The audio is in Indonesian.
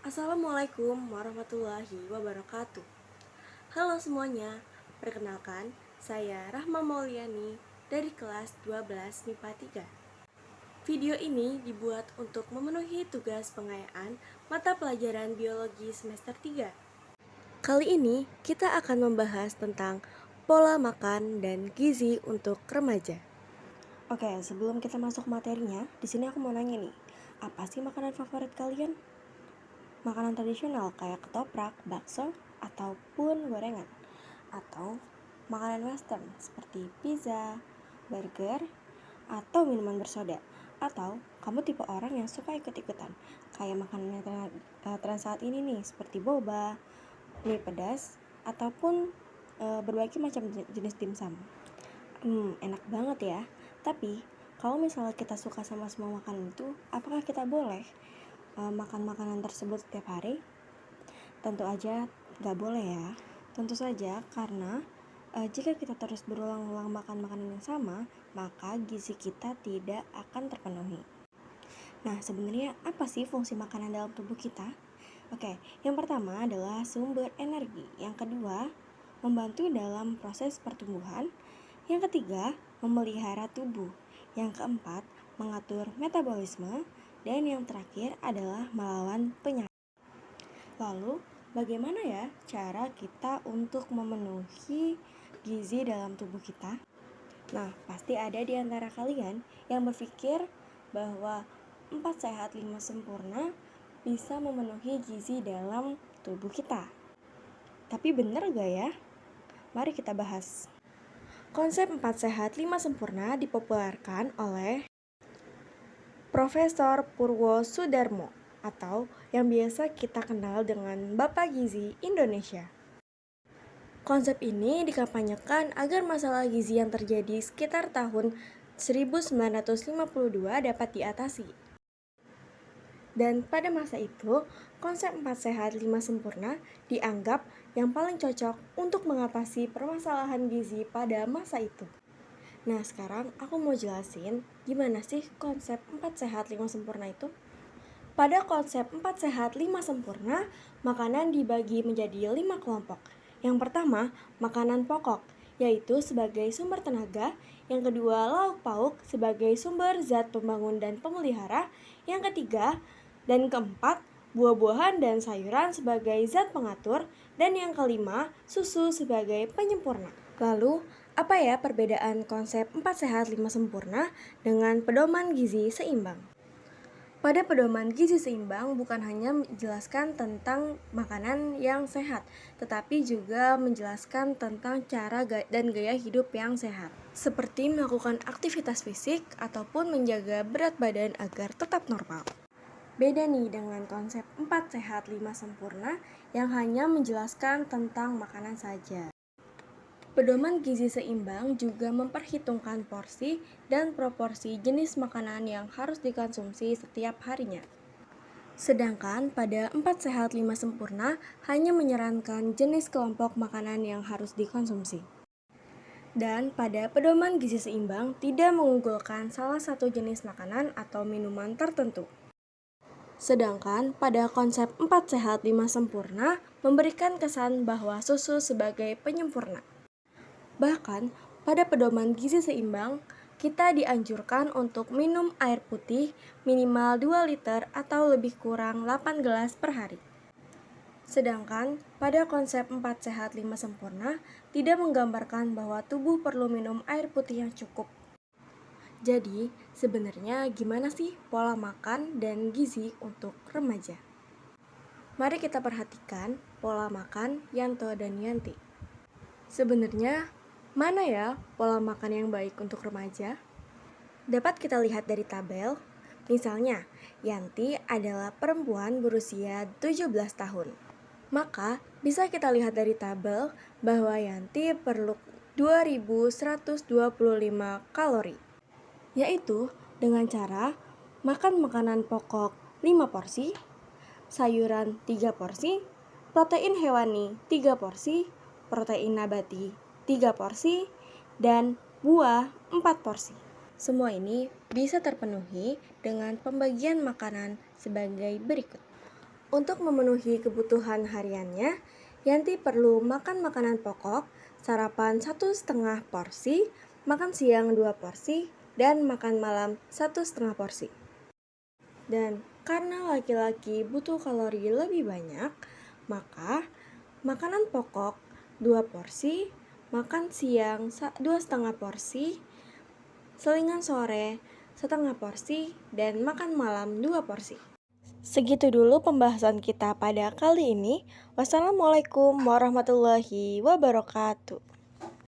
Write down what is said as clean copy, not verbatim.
Assalamualaikum warahmatullahi wabarakatuh. Halo semuanya, perkenalkan saya Rahma Mauliani dari kelas 12 MIPA 3. Video ini dibuat untuk memenuhi tugas pengayaan mata pelajaran biologi semester 3. Kali ini kita akan membahas tentang pola makan dan gizi untuk remaja. Oke, sebelum kita masuk materinya, di sini aku mau nanya nih, apa sih makanan favorit kalian? Makanan tradisional kayak ketoprak, bakso, ataupun gorengan, atau makanan western seperti pizza, burger, atau minuman bersoda, atau kamu tipe orang yang suka ikut-ikutan kayak makanan yang tren saat ini nih seperti boba, mie pedas, ataupun berbagai macam jenis dimsum. Enak banget ya. Tapi kalau misalnya kita suka sama semua makanan itu, apakah kita boleh makan makanan tersebut setiap hari? Tentu aja gak boleh ya. Tentu saja karena jika kita terus berulang-ulang makan makanan yang sama, maka gizi kita tidak akan terpenuhi. Nah, sebenarnya apa sih fungsi makanan dalam tubuh kita? Oke, yang pertama adalah sumber energi. Yang kedua, membantu dalam proses pertumbuhan. Yang ketiga, memelihara tubuh. Yang keempat, mengatur metabolisme. Dan yang terakhir adalah melawan penyakit. Lalu, bagaimana ya cara kita untuk memenuhi gizi dalam tubuh kita? Nah, pasti ada di antara kalian yang berpikir bahwa 4 sehat 5 sempurna bisa memenuhi gizi dalam tubuh kita. Tapi benar gak ya? Mari kita bahas. Konsep 4 sehat 5 sempurna dipopulerkan oleh Profesor Purwo Sudarmo atau yang biasa kita kenal dengan Bapak Gizi Indonesia. Konsep ini dikampanyekan agar masalah gizi yang terjadi sekitar tahun 1952 dapat diatasi. Dan pada masa itu, konsep 4 sehat 5 sempurna dianggap yang paling cocok untuk mengatasi permasalahan gizi pada masa itu. Nah, sekarang aku mau jelasin gimana sih konsep 4 sehat 5 sempurna itu. Pada konsep 4 sehat 5 sempurna, makanan dibagi menjadi 5 kelompok. Yang pertama, makanan pokok, yaitu sebagai sumber tenaga. Yang kedua, lauk pauk sebagai sumber zat pembangun dan pemelihara. Yang ketiga dan keempat, buah-buahan dan sayuran sebagai zat pengatur. Dan yang kelima, susu sebagai penyempurna. Lalu, apa ya perbedaan konsep 4 sehat 5 sempurna dengan pedoman gizi seimbang? Pada pedoman gizi seimbang bukan hanya menjelaskan tentang makanan yang sehat, tetapi juga menjelaskan tentang cara dan gaya hidup yang sehat, seperti melakukan aktivitas fisik ataupun menjaga berat badan agar tetap normal. Beda nih dengan konsep 4 sehat 5 sempurna yang hanya menjelaskan tentang makanan saja. Pedoman gizi seimbang juga memperhitungkan porsi dan proporsi jenis makanan yang harus dikonsumsi setiap harinya. Sedangkan pada 4 sehat 5 sempurna hanya menyarankan jenis kelompok makanan yang harus dikonsumsi. Dan pada pedoman gizi seimbang tidak mengunggulkan salah satu jenis makanan atau minuman tertentu. Sedangkan pada konsep 4 sehat 5 sempurna memberikan kesan bahwa susu sebagai penyempurna. Bahkan pada pedoman gizi seimbang, kita dianjurkan untuk minum air putih minimal 2 liter atau lebih kurang 8 gelas per hari. Sedangkan pada konsep 4 sehat 5 sempurna tidak menggambarkan bahwa tubuh perlu minum air putih yang cukup. Jadi, sebenarnya gimana sih pola makan dan gizi untuk remaja? Mari kita perhatikan pola makan Yanto dan Yanti. Sebenarnya, mana ya pola makan yang baik untuk remaja? Dapat kita lihat dari tabel. Misalnya, Yanti adalah perempuan berusia 17 tahun. Maka, bisa kita lihat dari tabel bahwa Yanti perlu 2125 kalori. Yaitu dengan cara makan makanan pokok 5 porsi, sayuran 3 porsi, protein hewani 3 porsi, protein nabati 3 porsi, dan buah 4 porsi. Semua ini bisa terpenuhi dengan pembagian makanan sebagai berikut. Untuk memenuhi kebutuhan hariannya, Yanti perlu makan makanan pokok, sarapan 1,5 porsi, makan siang 2 porsi, dan makan malam 1,5 porsi. Dan karena laki-laki butuh kalori lebih banyak, maka makanan pokok 2 porsi, makan siang 2,5 porsi, selingan sore 1,5 porsi, dan makan malam 2 porsi. Segitu dulu pembahasan kita pada kali ini. Wassalamualaikum warahmatullahi wabarakatuh.